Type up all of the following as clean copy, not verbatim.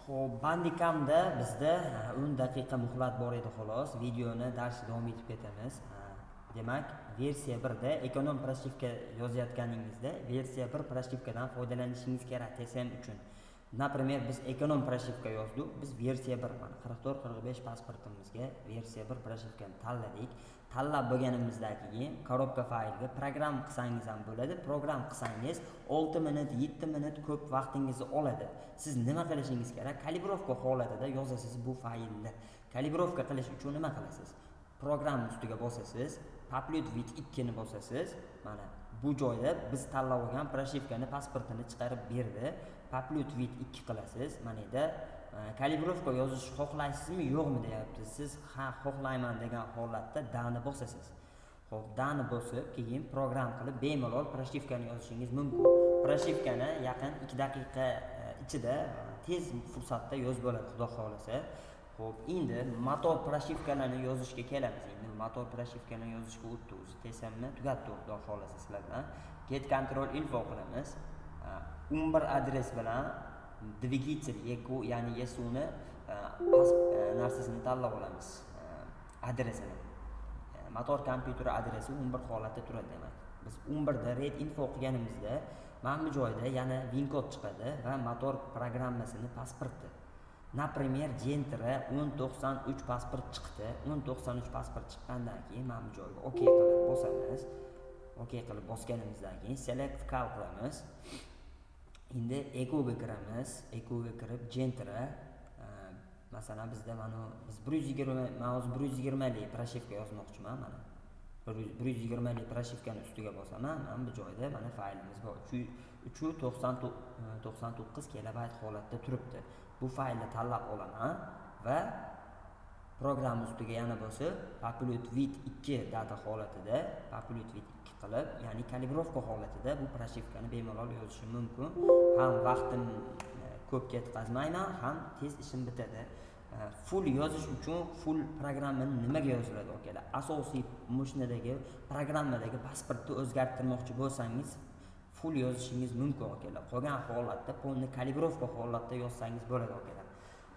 Xo'p, Bandicamda bizda 10 daqiqa muhlat bor edi xolos. Videoni darsga davom etib ketamiz. Demak, versiya 1 da ekonom proshivka yozayotganingizda versiya 1 proshivkadan foydalanishingiz kerak TSM uchun. Например, biz ekonom proshivka yozdik. Biz versiya 1 mana 44-45 pasportimizga versiya 1 proshivkani tanladik. Tanlab bo'lganimizdan keyin korobka faylga program qilsangiz ham bo'ladi. Program qilsangiz 6 minut, 7 minut ko'p vaqtingizni oladi. Siz nima qilishingiz kerak? Kalibrovka holatida yozasiz bu faylni. Kalibrovka qilish uchun nima qilasiz? Program ustiga bosasiz, Public with 2 ni bosasiz. Mana bu joyda biz tanlab olgan proshivkani pasportini chiqarib berdi. Public with 2 qilasiz. Mana eda kalibrovka yozish xohlaysizmi, yo'qmi deyapti. Siz ha xohlayman degan holatda dani bosasiz. Xo'p, dani bosib, keyin program qilib bemalol proshivkani yozishingiz mumkin. Proshivkani yaqin 2 daqiqa ichida tez fursatda yozib bo'ladi, xudo xolasa. Xo'p, endi motor proshivkalarni yozishga kelamiz. Endi motor proshivkalarni yozishga o'tdik. TSMni tugatdik, xudo xolasa sizlardan. Get control info qilamiz. 11 adres bilan dvigatel ya'ni yesuni narsasini tanlab olamiz. Adresini. Motor kompyuter adresi 11 holatda turadi demak. Biz 11 da read info qilganimizda mana bu joyda yana win kod chiqadi va motor programmasini pasporti. Например, Gentra 1093 pasport chiqdi. 1093 pasport chiqqandan keyin mana bu joyga OK qilib bosamiz. OK qilib bosganimizdan keyin select cal qilamiz. Endi ecoga kiramiz. Ecoga kirib Gentra masalan bizda mana biz 120 mouse 120 lik proshivka yozmoqchiman mana. 120 lik proshivkani ustiga bosaman. Mana bu joyda mana faylimiz bor. 399 kilobayt holatda turibdi. Bu faylni tanlab olaman va program ustiga yana bosib Public with 2 data holatida Public with 2 qilib, ya'ni kalibrovka holatida bu proshivkani bemalol yozishim mumkin. Ham vaqtim ko'p ketkazmayman, ham tez ishim bitadi. Full yozish uchun full programmani nimaga yoziladi okalar? Asosiy mashinadagi programmadagi pasportni o'zgartirmoqchi bo'lsangiz full yozishingiz mumkin okalar. Qolgan holatda polni kalibrovka holatda yozsangiz bo'ladi okalar.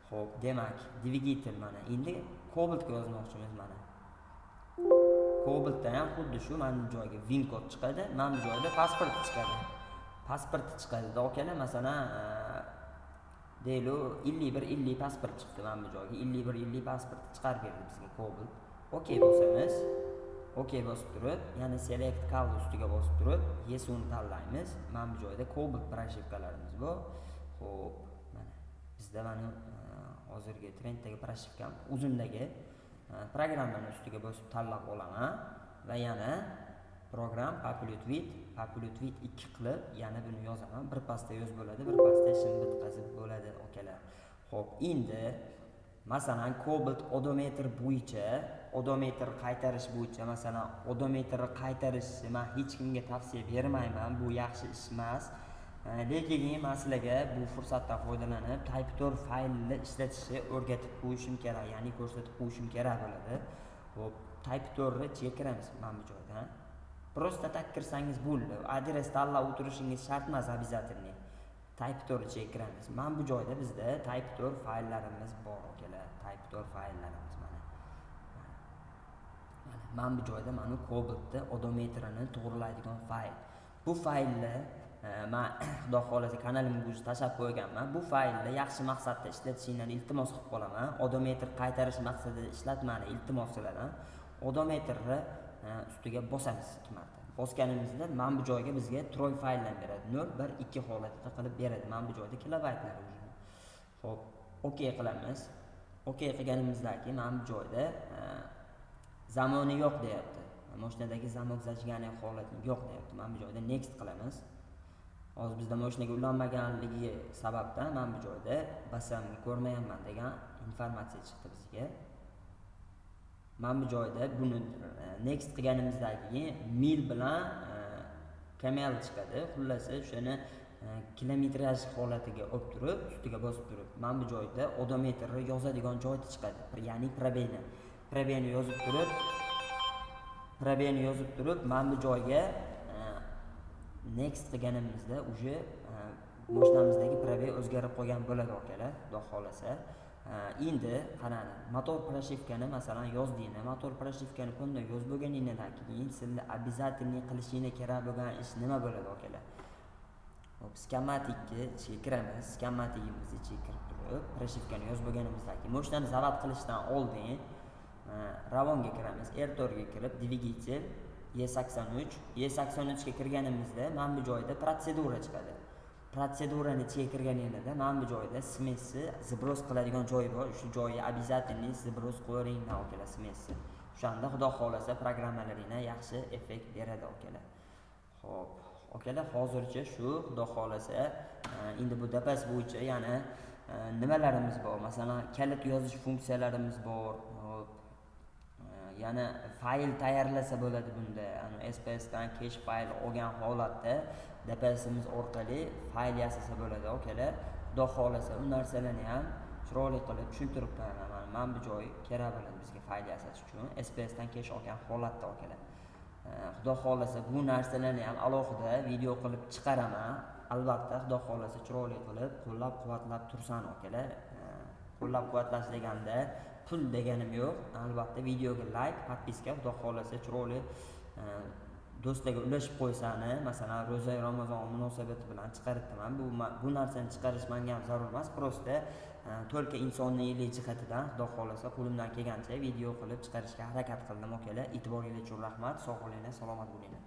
Xo'p, demak, dvigatel mana. Endi Cobaltga yozmoqchimiz mana. Cobaltda ham xuddi shu mana bu joyga win kod chiqadi, mana bu joyda pasport chiqadi. Pasport chiqadi-da okalar, masalan, deylo 5150 pasport chiqdi mana bu joyga. 5150 pasport chiqarib berdi bizga Cobalt. OK bosamiz. OK bosib turib, yana select cal ustiga bosib turib, yesuni tanlaymiz. Mana bu joyda Cobalt proshivkalarimiz bor. Xo'p, mana bizda mana hozirgi trenddagi proshivkam uzundagi programmani ustiga bosib tanlab olaman va yana program Public with 2 qilib yana buni yozaman. Bir pasda yoz bo'ladi, bir pasda ishim bitkazib bo'ladi okalar. Xo'p, endi masalan Cobalt odometr bo'yicha, odometr qaytarish bo'yicha, masalan, odometrni qaytarishni men hech kimga tavsiya bermayman. Bu yaxshi ish emas. Lekin men sizlarga bu fursatdan foydalanib Type4 faylni ishlatishni o'rgatib qo'yishim kerak, ya'ni ko'rsatib qo'yishim kerak bo'ladi. Xo'p, Type4 ni chekiramiz mana bu joydan. Просто tak kirsangiz bo'ldi. Adres tanlab o'tirishingiz shart emas обязательно. Type4 ni chekiramiz. Mana bu joyda bizda Type4 fayllarimiz bor okalar. Type4 fayllarimiz mana. Mana bu joyda mana Cobaltda odometrini to'g'rilaydigan fayl. Bu faylni men xudo xolasa kanalimga o'zi tashlab qo'yganman. Bu faylni yaxshi maqsadda ishlatishinglarni iltimos qilib qolaman. Odometr qaytarish maqsadida ishlatmani iltimos qilaman. Odometrni ustiga bosamiz 2 marta. Bosganimizda mana bu joyga bizga troy fayllarni beradi. 0, 1, 2 holatida qilib beradi. Mana bu joyda kilobaytlar o'zi. Xo'p, OK qilamiz. OK qilganimizdan keyin mana bu joyda zamoni yo'q deyapti. Mashinadagi zamok zajgani holati yo'q deyapti. Mana bu joyda next qilamiz. Hozir bizda mashinaga ulanmaganligi sababdan men bu joyda basamni ko'rmayapman degan informatsiya chiqdi bizga. Men bu joyda buni next qilganimizdan keyin mil bilan kamel chiqadi. Xullas o'shani kilometraj holatiga olib turib, ustiga bosib turib, men bu joyda odometrni yozadigan joyda chiqadi. Ya'ni probelni. Probelni yozib turib, men bu joyga next qilganimizda уже mashinamizdagi probeg o'zgarib qolgan bo'ladi akalar, xudo xohlasa. Endi qarang, motor proshivkani masalan yozdinglar, motor proshivkani bunday yozib bo'lganingizdan keyin sizlar обязательно qilishinglar kerak bo'lgan ish nima bo'ladi akalar? Hop, skematikka ichiga kiramiz. Skematikimizni ichiga kirib turib, proshivkani yozib bo'lganimizdan keyin mashinani zavod qilishdan oldin Ravonga kiramiz. Ertorga kirib, dvigatel E83, E83 ga kirganimizda mana bu joyda protsedura chiqadi. Protsedurani ichiga kirganingizda mana bu joyda smesni zibros qiladigan joy bor. Shu joyga обязательно zibros qo'yinglar akalar, smesni. O'shanda xudo xolasa programmalaringizga yaxshi effekt beradi akalar. Xo'p, akalar hozircha shu, xudo xolasa endi bu DPS bo'yicha yana nimalarimiz bor? Masalan, kalit yozish funksiyalarimiz bor. Yana fayl tayyorlasa bo'ladi bunda. SPS dan cache fayl olgan holatda DPSimiz orqali fayl yasasa bo'ladi akalar. Xudo xolasa u narsalarni ham chiroyli qilib tushuntirib beraman. Mana bu joy kerak bo'ladi bizga fayl yasash uchun. SPS dan cache olgan holatda akalar. Xudo xolasa bu narsalarni ham alohida video qilib chiqaraman. Albatta, xudo xolasa chiroyli qilib qo'llab-quvvatlab tursan akalar. Qo'llab-quvvatlash deganda pul deganim yo'q. Albatta videoga like, podpiska, xudo xolasa chiroyli do'stlarga ulashib qo'ysani, masalan, ro'za Ramazon munosabati bilan chiqaribman. Bu narsani chiqarish menga ham zarur emas, prosta to'lka insoniylik jihatidan xudo xolasa qo'limdan kelgancha video qilib chiqarishga harakat qildim akalar. E'tiboringiz uchun rahmat. Sog' bo'linglar, salomat bo'linglar.